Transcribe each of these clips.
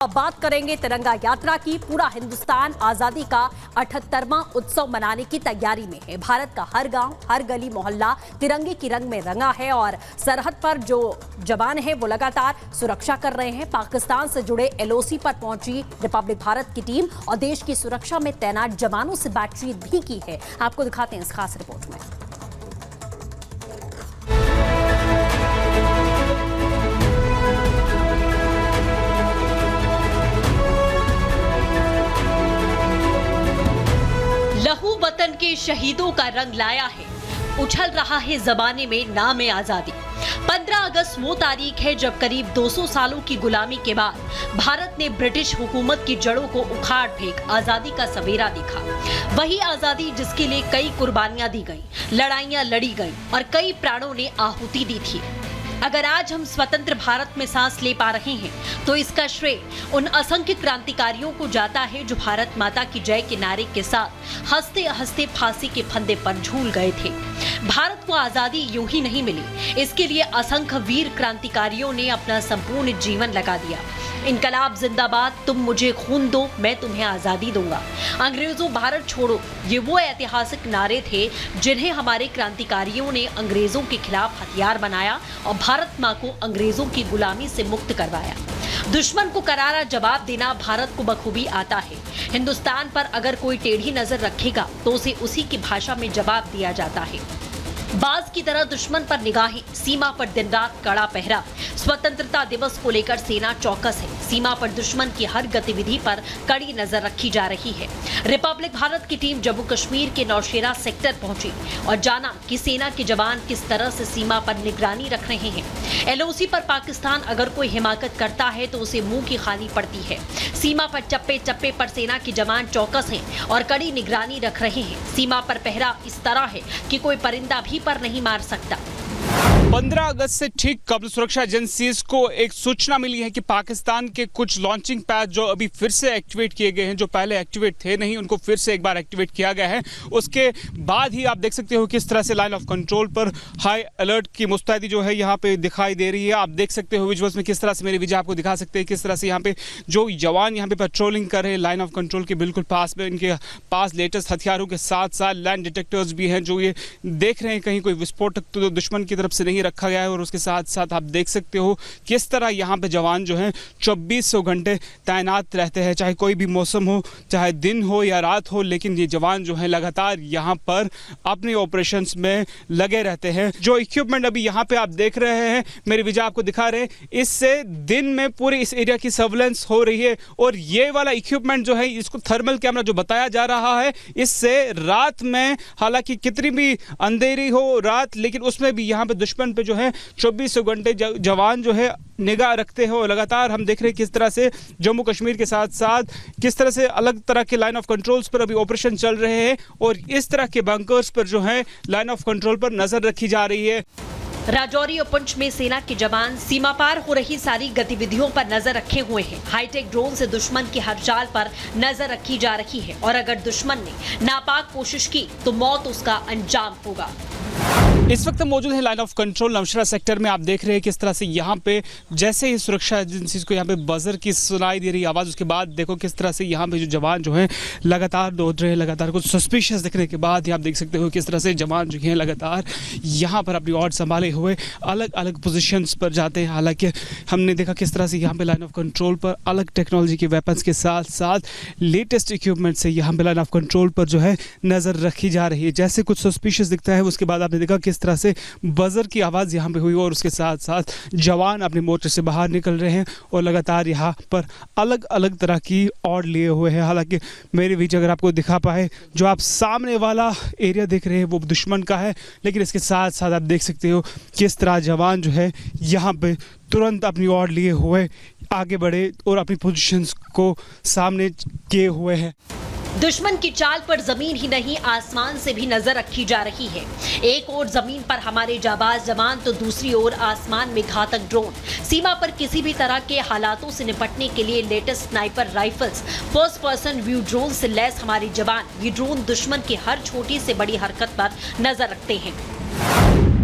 अब बात करेंगे तिरंगा यात्रा की। पूरा हिंदुस्तान आजादी का 78वां उत्सव मनाने की तैयारी में है। भारत का हर गांव, हर गली मोहल्ला तिरंगे की रंग में रंगा है और सरहद पर जो जवान हैं वो लगातार सुरक्षा कर रहे हैं। पाकिस्तान से जुड़े LOC पर पहुंची रिपब्लिक भारत की टीम और देश की सुरक्षा में तैनात जवानों से बातचीत भी की है। आपको दिखाते हैं इस खास रिपोर्ट में। लहू वतन के शहीदों का रंग लाया है, उछल रहा है जमाने में नाम आजादी। 15 अगस्त वो तारीख है जब करीब 200 सालों की गुलामी के बाद भारत ने ब्रिटिश हुकूमत की जड़ों को उखाड़ फेंक आजादी का सवेरा देखा। वही आजादी जिसके लिए कई कुर्बानियां दी गईं, लड़ाइयां लड़ी गईं और कई प्राणों ने आहुति दी थी। अगर आज हम स्वतंत्र भारत में सांस ले पा रहे हैं तो इसका श्रेय उन असंख्य क्रांतिकारियों को जाता है जो भारत माता की जय के नारे के साथ हंसते हंसते फांसी के फंदे पर झूल गए थे। भारत को आजादी यूं ही नहीं मिली, इसके लिए असंख्य वीर क्रांतिकारियों ने अपना संपूर्ण जीवन लगा दिया। इनकलाब जिंदाबाद, तुम मुझे खून दो, मैं तुम्हें आजादी दूंगा। अंग्रेजों भारत छोड़ो, ये वो ऐतिहासिक नारे थे जिन्हें हमारे क्रांतिकारियों ने अंग्रेजों के खिलाफ हथियार बनाया और भारत मां को अंग्रेजों की गुलामी से मुक्त करवाया। दुश्मन को करारा जवाब देना भारत को बखूबी आता है। हिंदुस्तान पर अगर कोई टेढ़ी नजर रखेगा तो उसे उसी की भाषा में जवाब दिया जाता है। बाज की तरह दुश्मन पर निगाहें, सीमा पर दिन रात कड़ा पहरा। स्वतंत्रता दिवस को लेकर सेना चौकस है। सीमा पर दुश्मन की हर गतिविधि पर कड़ी नजर रखी जा रही है। रिपब्लिक भारत की टीम जम्मू कश्मीर के नौशेरा सेक्टर पहुंची और जाना कि सेना के जवान किस तरह से सीमा पर निगरानी रख रहे हैं। LOC पर पाकिस्तान अगर कोई हिमाकत करता है तो उसे मुंह की खानी पड़ती है। सीमा पर चप्पे चप्पे पर सेना के जवान चौकस हैं और कड़ी निगरानी रख रहे हैं। सीमा पर पहरा इस तरह है कि कोई परिंदा भी पर नहीं मार सकता। 15 अगस्त से ठीक कबल सुरक्षा एजेंसीज को एक सूचना मिली है कि पाकिस्तान के कुछ लॉन्चिंग पैड जो अभी फिर से एक्टिवेट किए गए हैं, जो पहले एक्टिवेट थे नहीं, उनको फिर से एक बार एक्टिवेट किया गया है। उसके बाद ही आप देख सकते हो किस तरह से लाइन ऑफ कंट्रोल पर हाई अलर्ट की मुस्तैदी जो है यहाँ पे दिखाई दे रही है। आप देख सकते हो विजुअल्स में किस तरह से, मेरे विजय आपको दिखा सकते हैं किस तरह से यहाँ पे जो जवान यहाँ पे पेट्रोलिंग कर रहे हैं लाइन ऑफ कंट्रोल के बिल्कुल पास में। इनके पास लेटेस्ट हथियारों के साथ साथ लैंड डिटेक्टर्स भी हैं जो ये देख रहे हैं कहीं कोई विस्फोटक तो दुश्मन की तरफ से नहीं रखा गया है। और उसके साथ साथ आप देख सकते हो किस तरह यहाँ पे जवान जो हैं 2400 घंटे तैनात रहते हैं, चाहे कोई भी मौसम हो, चाहे दिन हो या रात हो, लेकिन ये जवान जो हैं लगातार यहाँ पर अपने ऑपरेशंस में लगे रहते हैं। जो इक्विपमेंट अभी यहाँ पे आप देख रहे हैं, मेरे विजय आपको दिखा रहे हैं, इससे दिन में पूरे इस एरिया की सर्विलेंस हो रही है। और ये वाला इक्विपमेंट जो है, इसको थर्मल कैमरा जो बताया जा रहा है, इससे रात में हालांकि कितनी भी अंधेरी हो रात, लेकिन उसमें भी यहाँ पे दुश्मन पे जो है 2400 घंटे जवान जो है निगाह रखते हो। लगातार हम देख रहे हैं किस तरह से जम्मू कश्मीर के साथ साथ किस तरह से अलग तरह के लाइन ऑफ कंट्रोल्स पर अभी ऑपरेशन चल रहे हैं और इस तरह के बंकर्स पर जो है लाइन ऑफ कंट्रोल पर नजर रखी जा रही है। राजौरी और पुंछ में सेना के जवान सीमा पार हो रही सारी गतिविधियों पर नजर रखे हुए हैं। हाईटेक ड्रोन से दुश्मन की हर चाल पर नजर रखी जा रही है और अगर दुश्मन ने नापाक कोशिश की तो मौत उसका अंजाम होगा। इस वक्त मौजूद है line of control Naushera sector में। आप देख रहे हैं किस तरह से यहाँ पे जैसे ही सुरक्षा एजेंसीज को यहाँ पे बजर की सुनाई दे रही आवाज़, उसके बाद देखो किस तरह से यहाँ पे जो जवान जो हैं लगातार दौड़ रहे हैं। लगातार कुछ सस्पिशियस दिखने के बाद ही आप देख सकते हो किस तरह से जवान जो हैं लगातार यहाँ पर अपनी ऑर्ड संभाले हुए अलग अलग पोजिशंस पर जाते हैं। हालांकि हमने देखा किस तरह से यहाँ पे लाइन ऑफ कंट्रोल पर अलग टेक्नोलॉजी के वेपन्स के साथ साथ लेटेस्ट इक्विपमेंट से यहाँ पे लाइन ऑफ कंट्रोल पर जो है नज़र रखी जा रही है। जैसे कुछ सस्पिशियस दिखता है उसके बाद आपने देखा किस तरह से बजर की आवाज़ यहाँ पे हुई और उसके साथ साथ जवान अपने मोर्चे से बाहर निकल रहे हैं और लगातार यहाँ पर अलग अलग तरह की ऑर्ड लिए हुए हैं। हालांकि मेरे बीच अगर आपको दिखा पाए, जो आप सामने वाला एरिया देख रहे हैं वो दुश्मन का है, लेकिन इसके साथ साथ आप देख सकते हो किस तरह जवान जो है यहाँ पे तुरंत अपनी ऑर्ड लिए हुए आगे बढ़े और अपनी पोजीशंस को सामने किए हुए हैं। दुश्मन की चाल पर जमीन ही नहीं आसमान से भी नजर रखी जा रही है। एक ओर जमीन पर हमारे जाबाज जवान तो दूसरी ओर आसमान में घातक ड्रोन। सीमा पर किसी भी तरह के हालातों से निपटने के लिए latest sniper rifles, first person view drone से लैस हमारे जवान ये ड्रोन दुश्मन की हर छोटी से बड़ी हरकत पर नजर रखते हैं।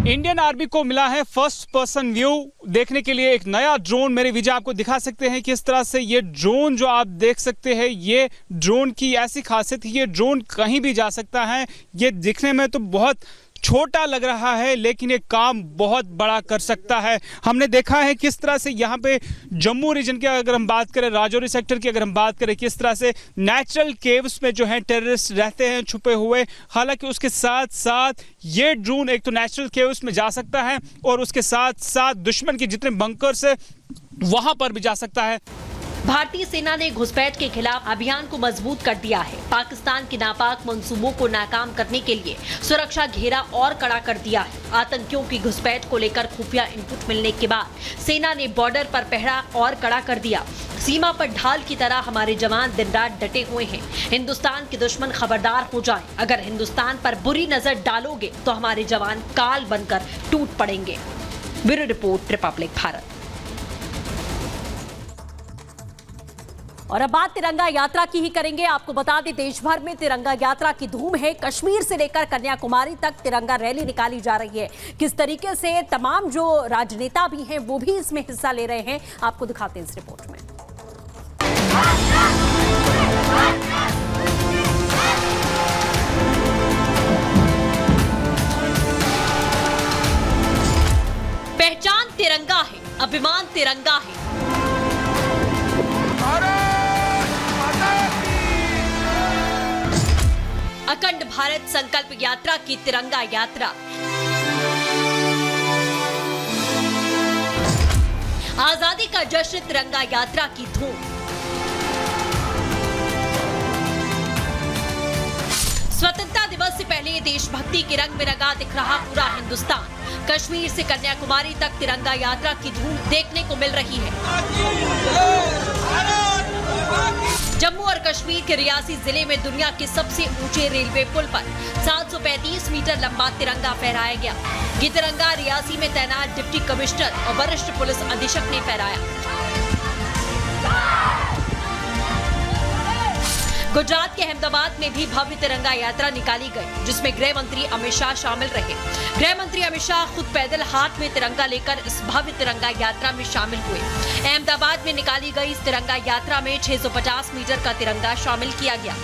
इंडियन आर्मी को मिला है फर्स्ट पर्सन व्यू देखने के लिए एक नया ड्रोन। मेरे विजय आपको दिखा सकते हैं किस तरह से ये ड्रोन जो आप देख सकते हैं, ये ड्रोन की ऐसी खासियत है, ये ड्रोन कहीं भी जा सकता है। ये दिखने में तो बहुत छोटा लग रहा है लेकिन ये काम बहुत बड़ा कर सकता है। हमने देखा है किस तरह से यहाँ पे जम्मू रीजन की अगर हम बात करें, राजौरी सेक्टर की अगर हम बात करें, किस तरह से नेचुरल केव्स में जो है टेररिस्ट रहते हैं छुपे हुए। हालांकि उसके साथ साथ ये ड्रोन एक तो नेचुरल केव्स में जा सकता है और उसके साथ साथ दुश्मन के जितने बंकर्स है वहां पर भी जा सकता है। भारतीय सेना ने घुसपैठ के खिलाफ अभियान को मजबूत कर दिया है। पाकिस्तान के नापाक मंसूबों को नाकाम करने के लिए सुरक्षा घेरा और कड़ा कर दिया है। आतंकियों की घुसपैठ को लेकर खुफिया इनपुट मिलने के बाद सेना ने बॉर्डर पर पहरा और कड़ा कर दिया। सीमा पर ढाल की तरह हमारे जवान दिन रात डटे हुए हैं। हिंदुस्तान के दुश्मन खबरदार हो जाएं। अगर हिंदुस्तान पर बुरी नजर डालोगे तो हमारे जवान काल बनकर टूट पड़ेंगे। Bureau report, Republic Bharat. और अब बात तिरंगा यात्रा की ही करेंगे। आपको बता दें, देश भर में तिरंगा यात्रा की धूम है। कश्मीर से लेकर कन्याकुमारी तक तिरंगा रैली निकाली जा रही है। किस तरीके से तमाम जो राजनेता भी हैं वो भी इसमें हिस्सा ले रहे हैं, आपको दिखाते हैं इस रिपोर्ट में। पहचान तिरंगा है, अभिमान तिरंगा है। अखंड भारत संकल्प यात्रा की तिरंगा यात्रा। आजादी का जश्न तिरंगा यात्रा की धूम। स्वतंत्रता दिवस से पहले देशभक्ति के रंग में रंगा दिख रहा पूरा हिंदुस्तान। कश्मीर से कन्याकुमारी तक तिरंगा यात्रा की धूम देखने को मिल रही है। जम्मू और कश्मीर के रियासी जिले में दुनिया के सबसे ऊंचे रेलवे पुल पर 735 मीटर लंबा तिरंगा फहराया गया। ये तिरंगा रियासी में तैनात डिप्टी कमिश्नर और वरिष्ठ पुलिस अधीक्षक ने फहराया। गुजरात के अहमदाबाद में भी भव्य तिरंगा यात्रा निकाली गई, जिसमें गृह मंत्री अमित शाह शामिल रहे। गृह मंत्री अमित शाह खुद पैदल हाथ में तिरंगा लेकर इस भव्य तिरंगा यात्रा में शामिल हुए। अहमदाबाद में निकाली गई इस तिरंगा यात्रा में 650 मीटर का तिरंगा शामिल किया गया।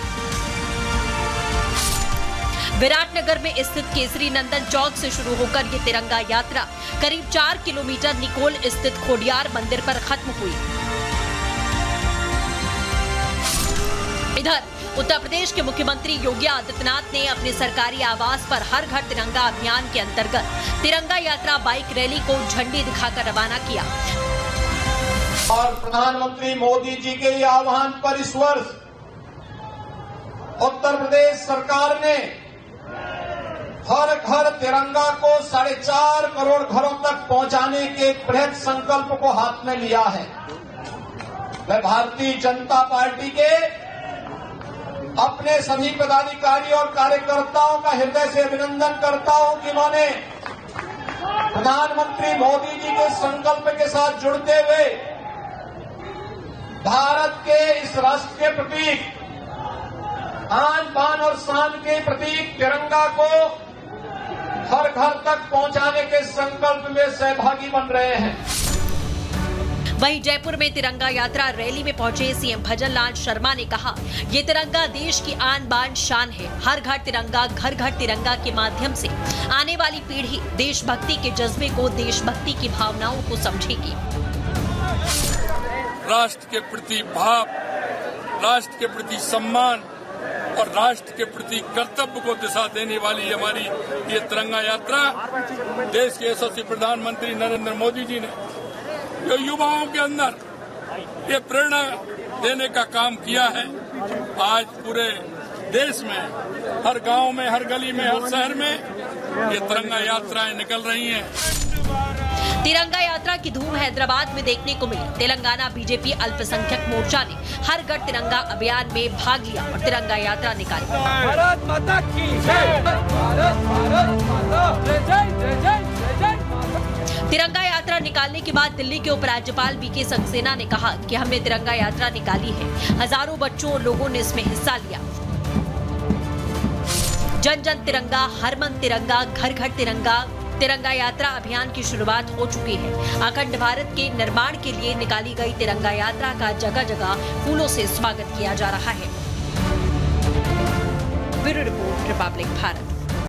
विराटनगर में स्थित केसरी नंदन चौक से शुरू होकर ये तिरंगा यात्रा करीब 4 किलोमीटर निकोल स्थित खोडियार मंदिर पर खत्म हुई। इधर उत्तर प्रदेश के मुख्यमंत्री योगी आदित्यनाथ ने अपने सरकारी आवास पर हर घर तिरंगा अभियान के अंतर्गत तिरंगा यात्रा बाइक रैली को झंडी दिखाकर रवाना किया। और प्रधानमंत्री मोदी जी के आह्वान पर इस वर्ष उत्तर प्रदेश सरकार ने हर घर तिरंगा को 4.5 करोड़ घरों तक पहुंचाने के बृहद संकल्प को हाथ में लिया है। मैं भारतीय जनता पार्टी के अपने सभी पदाधिकारी और कार्यकर्ताओं का हृदय से अभिनंदन करता हूं कि उन्होंने प्रधानमंत्री मोदी जी के संकल्प के साथ जुड़ते हुए भारत के इस राष्ट्र के प्रतीक, आन बान और शान के प्रतीक तिरंगा को हर घर तक पहुंचाने के संकल्प में सहभागी बन रहे हैं। वहीं जयपुर में तिरंगा यात्रा रैली में पहुंचे सीएम भजन लाल शर्मा ने कहा, ये तिरंगा देश की आन बान शान है। हर घर तिरंगा, घर घर तिरंगा के माध्यम से आने वाली पीढ़ी देशभक्ति के जज्बे को, देशभक्ति की भावनाओं को समझेगी। राष्ट्र के प्रति भाव, राष्ट्र के प्रति सम्मान और राष्ट्र के प्रति कर्तव्य को दिशा देने वाली हमारी ये तिरंगा यात्रा देश के यशस्वी प्रधानमंत्री नरेंद्र मोदी जी ने जो युवाओं के अंदर ये प्रेरणा देने का काम किया है। आज पूरे देश में, हर गांव में, हर गली में, हर शहर में ये तिरंगा यात्राएं निकल रही हैं। तिरंगा यात्रा की धूम हैदराबाद में देखने को मिली। तेलंगाना बीजेपी अल्पसंख्यक मोर्चा ने हर घर तिरंगा अभियान में भाग लिया और तिरंगा यात्रा निकाली। भारत माता की जय, भारत माता, जय जय जय जय। तिरंगा यात्रा निकालने के बाद दिल्ली के उपराज्यपाल वीके सक्सेना ने कहा कि हमने तिरंगा यात्रा निकाली है। हजारों बच्चों और लोगों ने इसमें हिस्सा लिया। जन जन तिरंगा, हर मन तिरंगा, घर घर तिरंगा, तिरंगा यात्रा अभियान की शुरुआत हो चुकी है। अखंड भारत के निर्माण के लिए निकाली गई तिरंगा यात्रा का जगह जगह फूलों से स्वागत किया जा रहा है। Bureau report, Republic Bharat.